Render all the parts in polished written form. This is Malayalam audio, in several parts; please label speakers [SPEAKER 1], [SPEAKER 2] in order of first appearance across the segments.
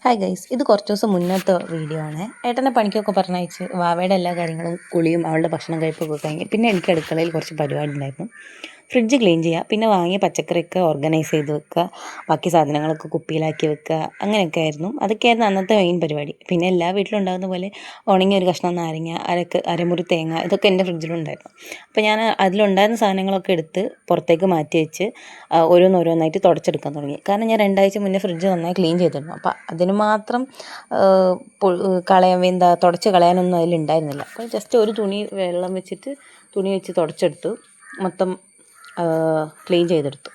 [SPEAKER 1] ഹായ് ഗൈസ്, ഇത് കുറച്ച് ദിവസം മുന്നത്തെ വീഡിയോ ആണ്. ഏട്ടനെ പണിക്കൊക്കെ പറഞ്ഞയച്ച് വാവയുടെ എല്ലാ കാര്യങ്ങളും കുളിയും അവളുടെ ഭക്ഷണം കഴിപ്പൊക്കെ കഴിഞ്ഞ് പിന്നെ എനിക്ക് അടുക്കളയിൽ കുറച്ച് പരിപാടി ഉണ്ടായിരുന്നു. ഫ്രിഡ്ജ് ക്ലീൻ ചെയ്യുക, പിന്നെ വാങ്ങിയ പച്ചക്കറിയൊക്കെ ഓർഗനൈസ് ചെയ്ത് വെക്കുക, ബാക്കി സാധനങ്ങളൊക്കെ കുപ്പിയിലാക്കി വെക്കുക, അങ്ങനെയൊക്കെ ആയിരുന്നു. അതൊക്കെയായിരുന്നു അന്നത്തെ മെയിൻ പരിപാടി. പിന്നെ എല്ലാ വീട്ടിലും ഉണ്ടാകുന്ന പോലെ ഉണങ്ങിയ ഒരു കഷ്ണം നാരങ്ങ, അരമുറി തേങ്ങ, ഇതൊക്കെ എൻ്റെ ഫ്രിഡ്ജിലുണ്ടായിരുന്നു. അപ്പോൾ ഞാൻ അതിലുണ്ടായിരുന്ന സാധനങ്ങളൊക്കെ എടുത്ത് പുറത്തേക്ക് മാറ്റി വെച്ച് ഓരോന്നോരോന്നായിട്ട് തുടച്ചെടുക്കാൻ തുടങ്ങി. കാരണം ഞാൻ 2 ആഴ്ച മുന്നേ ഫ്രിഡ്ജ് നന്നായി ക്ലീൻ ചെയ്തിരുന്നു. അപ്പോൾ അതിന് മാത്രം തുടച്ച് കളയാനൊന്നും അതിലുണ്ടായിരുന്നില്ല. അപ്പോൾ ജസ്റ്റ് ഒരു തുണി വെള്ളം വെച്ചിട്ട് തുണി വെച്ച് തുടച്ചെടുത്തു, മൊത്തം ക്ലീൻ ചെയ്തെടുത്തു.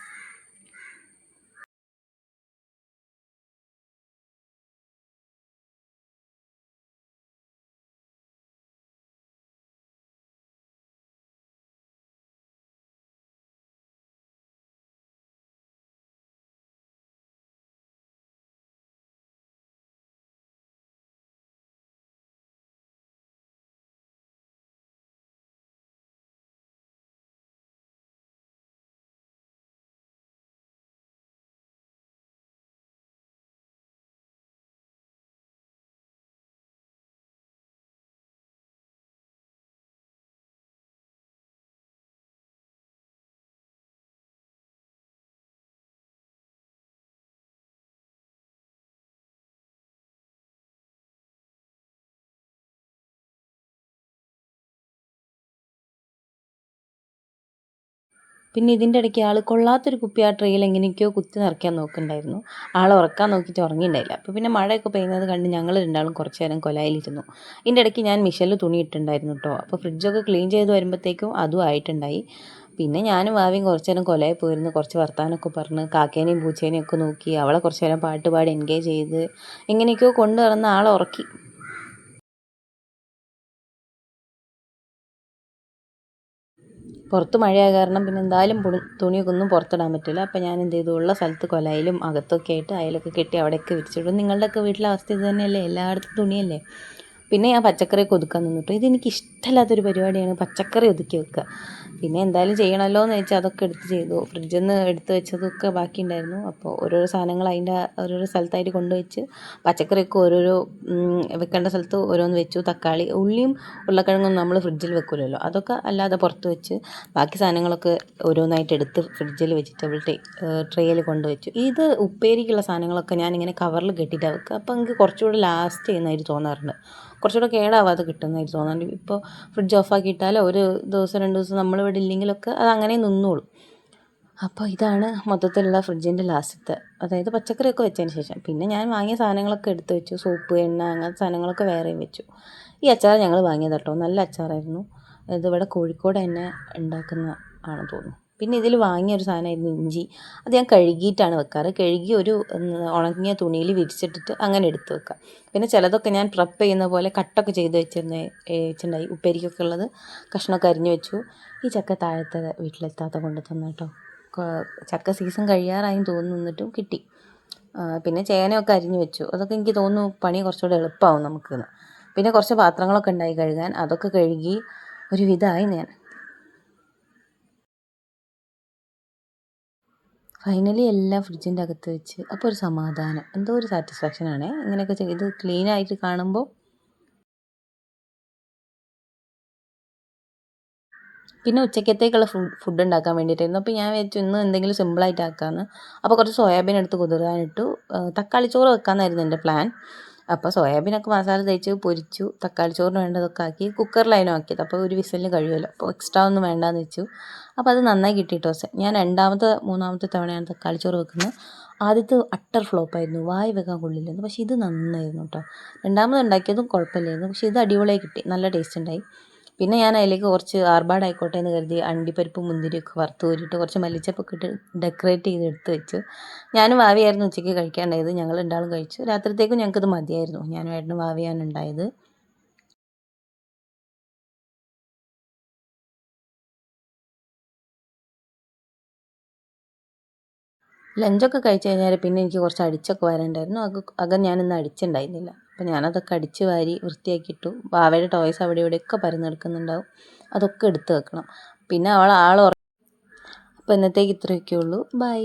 [SPEAKER 1] പിന്നെ ഇതിൻ്റെ ഇടയ്ക്ക് ആൾ കൊള്ളാത്തൊരു കുപ്പി ആ ട്രെയിൽ എങ്ങനെയൊക്കെയോ കുത്തി നിറയ്ക്കാൻ നോക്കുന്നുണ്ടായിരുന്നു. ആൾ ഉറക്കാൻ നോക്കിയിട്ട് ഉറങ്ങിയിട്ടുണ്ടായില്ല. അപ്പോൾ പിന്നെ മഴയൊക്കെ പെയ്യുന്നത് കണ്ട് ഞങ്ങൾ രണ്ടാളും കുറച്ച് നേരം കൊലായിലിരുന്നു. ഇതിൻ്റെ ഇടയ്ക്ക് ഞാൻ മിഷനിൽ തുണി ഇട്ടിട്ടുണ്ടായിരുന്നു കേട്ടോ. അപ്പോൾ ഫ്രിഡ്ജൊക്കെ ക്ലീൻ ചെയ്ത് വരുമ്പോഴത്തേക്കും അതും ആയിട്ടുണ്ടായി. പിന്നെ ഞാനും ഭാവിയും കുറച്ച് നേരം കൊലയിൽ പോയിരുന്നു, കുറച്ച് വർത്താനമൊക്കെ പറഞ്ഞ് കാക്കേനെയും പൂച്ചേനെയും ഒക്കെ നോക്കി അവളെ കുറച്ച് നേരം പാട്ട് പാടി എൻഗേജ് ചെയ്ത് എങ്ങനെയൊക്കെയോ കൊണ്ടു നടന്ന് ആളെ ഉറക്കി. പുറത്ത് മഴയായ കാരണം പിന്നെ എന്തായാലും തുണിയൊക്കെ ഒന്നും പുറത്തിടാൻ പറ്റില്ല. അപ്പോൾ ഞാൻ എന്ത് ചെയ്തു, ഉള്ള സ്ഥലത്ത് കൊലയിലും അകത്തൊക്കെ ആയിട്ട് അയലൊക്കെ കെട്ടി അവിടെയൊക്കെ വിരിച്ചിടും. നിങ്ങളുടെയൊക്കെ വീട്ടിലെ അവസ്ഥ ഇത് തന്നെയല്ലേ, എല്ലായിടത്തും തുണിയല്ലേ. പിന്നെ ഞാൻ പച്ചക്കറിയൊക്കെ ഒതുക്കാൻ നിന്നിട്ടു. ഇതെനിക്ക് ഇഷ്ടമല്ലാത്തൊരു പരിപാടിയാണ്, പച്ചക്കറി ഒതുക്കി വെക്കുക. പിന്നെ എന്തായാലും ചെയ്യണമല്ലോ എന്ന് വെച്ചാൽ അതൊക്കെ എടുത്ത് ചെയ്തു. ഫ്രിഡ്ജിൽ നിന്ന് എടുത്ത് വെച്ചതൊക്കെ ബാക്കി ഉണ്ടായിരുന്നു. അപ്പോൾ ഓരോരോ സാധനങ്ങൾ അതിൻ്റെ ഓരോരോ സ്ഥലത്തായിട്ട് കൊണ്ടുവച്ച് പച്ചക്കറിയൊക്കെ ഓരോരോ വെക്കേണ്ട സ്ഥലത്ത് ഓരോന്ന് വെച്ചു. തക്കാളി, ഉള്ളിയും ഉരുളക്കിഴങ്ങൊന്നും നമ്മൾ ഫ്രിഡ്ജിൽ വെക്കില്ലല്ലോ, അതൊക്കെ അല്ലാതെ പുറത്ത് വെച്ച് ബാക്കി സാധനങ്ങളൊക്കെ ഓരോന്നായിട്ട് എടുത്ത് ഫ്രിഡ്ജിൽ വെജിറ്റബിൾ ട്രേയിൽ കൊണ്ടുവച്ചു. ഇത് ഉപ്പേരിക്കുള്ള സാധനങ്ങളൊക്കെ ഞാനിങ്ങനെ കവറിൽ കെട്ടിയിട്ടാണ് വെക്കുക. അപ്പോൾ എനിക്ക് കുറച്ചുകൂടെ ലാസ്റ്റ് ചെയ്യുന്നതായിട്ട് തോന്നാറുണ്ട്, കുറച്ചുകൂടെ കേടാവാതെ കിട്ടുന്നതായിട്ട് തോന്നാറുണ്ട്. ഇപ്പോൾ ഫ്രിഡ്ജ് ഓഫാക്കിയിട്ടാലോ ഒരു ദിവസം 2 ദിവസം നമ്മളിവിടെ ഇല്ലെങ്കിലൊക്കെ അത് അങ്ങനെ നിന്നോളും. അപ്പോൾ ഇതാണ് മൊത്തത്തിലുള്ള ഫ്രിഡ്ജിൻ്റെ ലാസ്റ്റത്തെ, അതായത് പച്ചക്കറിയൊക്കെ വെച്ചതിന് ശേഷം. പിന്നെ ഞാൻ വാങ്ങിയ സാധനങ്ങളൊക്കെ എടുത്ത് വെച്ചു, സോപ്പ്, എണ്ണ, അങ്ങനത്തെ സാധനങ്ങളൊക്കെ വേറെയും വെച്ചു. ഈ അച്ചാർ ഞങ്ങൾ വാങ്ങിയത് കേട്ടോ, നല്ല അച്ചാറായിരുന്നു. ഇതിവിടെ കോഴിക്കോട് തന്നെ ഉണ്ടാക്കുന്ന ആണെന്ന് തോന്നുന്നു. പിന്നെ ഇതിൽ വാങ്ങിയൊരു സാധനമായിരുന്നു ഇഞ്ചി. അത് ഞാൻ കഴുകിയിട്ടാണ് വെക്കാറ്. കഴുകി ഒരു ഉണങ്ങിയ തുണിയിൽ വിരിച്ചിട്ടിട്ട് അങ്ങനെ എടുത്ത് വെക്കുക. പിന്നെ ചിലതൊക്കെ ഞാൻ പ്രപ്പ് ചെയ്യുന്ന പോലെ കട്ടൊക്കെ ചെയ്ത് വെച്ചിട്ടുണ്ടായി, ഉപ്പേരിക്കൊക്കെ ഉള്ളത് കഷ്ണമൊക്കെ അരിഞ്ഞ് വെച്ചു. ഈ ചക്ക താഴത്തെ വീട്ടിലെത്താത്ത കൊണ്ട് തന്നെ കേട്ടോ, ചക്ക സീസൺ കഴിയാറായി തോന്നുന്നിട്ടും കിട്ടി. പിന്നെ ചേനയൊക്കെ അരിഞ്ഞ് വെച്ചു. അതൊക്കെ എനിക്ക് തോന്നുന്നു പണി കുറച്ചുകൂടെ എളുപ്പമാവും നമുക്കെന്ന്. പിന്നെ കുറച്ച് പാത്രങ്ങളൊക്കെ ഉണ്ടായി കഴുകാൻ, അതൊക്കെ കഴുകി ഒരു വിധമായി ഞാൻ. ഫൈനലി എല്ലാം ഫ്രിഡ്ജിൻ്റെ അകത്ത് വെച്ച് അപ്പോൾ ഒരു സമാധാനം, എന്തോ ഒരു സാറ്റിസ്ഫാക്ഷനാണ് ഇങ്ങനെയൊക്കെ ചെയ്ത് ക്ലീനായിട്ട് കാണുമ്പോൾ. പിന്നെ ഉച്ചക്കത്തേക്കുള്ള ഫുഡ് ഉണ്ടാക്കാൻ വേണ്ടിയിട്ടായിരുന്നു. അപ്പോൾ ഞാൻ വിചാരിച്ചു ഇന്ന് എന്തെങ്കിലും സിമ്പിളായിട്ട് ആക്കാമെന്ന്. അപ്പോൾ കുറച്ച് സോയാബീൻ എടുത്ത് കുതിരാനിട്ടു. തക്കാളി ചോറ് വെക്കാമെന്നായിരുന്നു എൻ്റെ പ്ലാൻ. അപ്പോൾ സോയാബീനൊക്കെ മസാല തേച്ച് പൊരിച്ചു, തക്കാളി ചോറിന് വേണ്ടതൊക്കെ ആക്കി കുക്കറിലായിരുന്നു ആക്കിയത്. അപ്പോൾ ഒരു വിസലിന് കഴിയുമല്ലോ, അപ്പോൾ എക്സ്ട്രാ ഒന്നും വേണ്ടാന്ന് വെച്ചു. അപ്പോൾ അത് നന്നായി കിട്ടിയിട്ടോ. ഞാൻ 2-3 തവണയാണ് തക്കാളി ചോറ് വെക്കുന്നത്. ആദ്യത്തെ അട്ടർ ഫ്ലോപ്പായിരുന്നു, വായി വെക്കാൻ കൊള്ളില്ലായിരുന്നു. പക്ഷേ ഇത് നന്നായിരുന്നു കേട്ടോ. രണ്ടാമത് ഉണ്ടാക്കിയതും കുഴപ്പമില്ലായിരുന്നു, പക്ഷേ ഇത് അടിപൊളിയായി കിട്ടി, നല്ല ടേസ്റ്റ് ഉണ്ടായി. പിന്നെ ഞാൻ അതിലേക്ക് കുറച്ച് ആർഭാടായിക്കോട്ടെ എന്ന് കരുതി അണ്ടിപ്പരിപ്പ് മുന്തിരിയൊക്കെ വറുത്ത് കോരിയിട്ട് കുറച്ച് മല്ലിച്ചപ്പൊക്കെ ഇട്ട് ഡെക്കറേറ്റ് ചെയ്ത് എടുത്ത് വെച്ചു. ഞാനും ഭാവിയായിരുന്നു ഉച്ചയ്ക്ക് കഴിക്കാനുണ്ടായത്. ഞങ്ങൾ രണ്ടാളും കഴിച്ചു. രാത്രിത്തേക്കും ഞങ്ങൾക്കത് മതിയായിരുന്നു, ഞാനും ഏട്ടനും ഭാവിയാണ് ഉണ്ടായത്. ലഞ്ചൊക്കെ കഴിച്ച് കഴിഞ്ഞാൽ പിന്നെ എനിക്ക് കുറച്ച് അടിച്ചൊക്കെ വരണ്ടായിരുന്നു. അകം ഞാനിന്ന് അടിച്ചുണ്ടായിരുന്നില്ല. അപ്പോൾ ഞാനതൊക്കെ അടിച്ച് വാരി വൃത്തിയാക്കിയിട്ടു. ഭാവയുടെ ടോയ്സ് അവിടെ ഇവിടെയൊക്കെ പരന്ന് കിടക്കുന്നുണ്ടാവും, അതൊക്കെ എടുത്ത് വെക്കണം. പിന്നെ അപ്പോൾ ഇന്നത്തേക്ക് ഇത്രയൊക്കെ ഉള്ളൂ. ബൈ.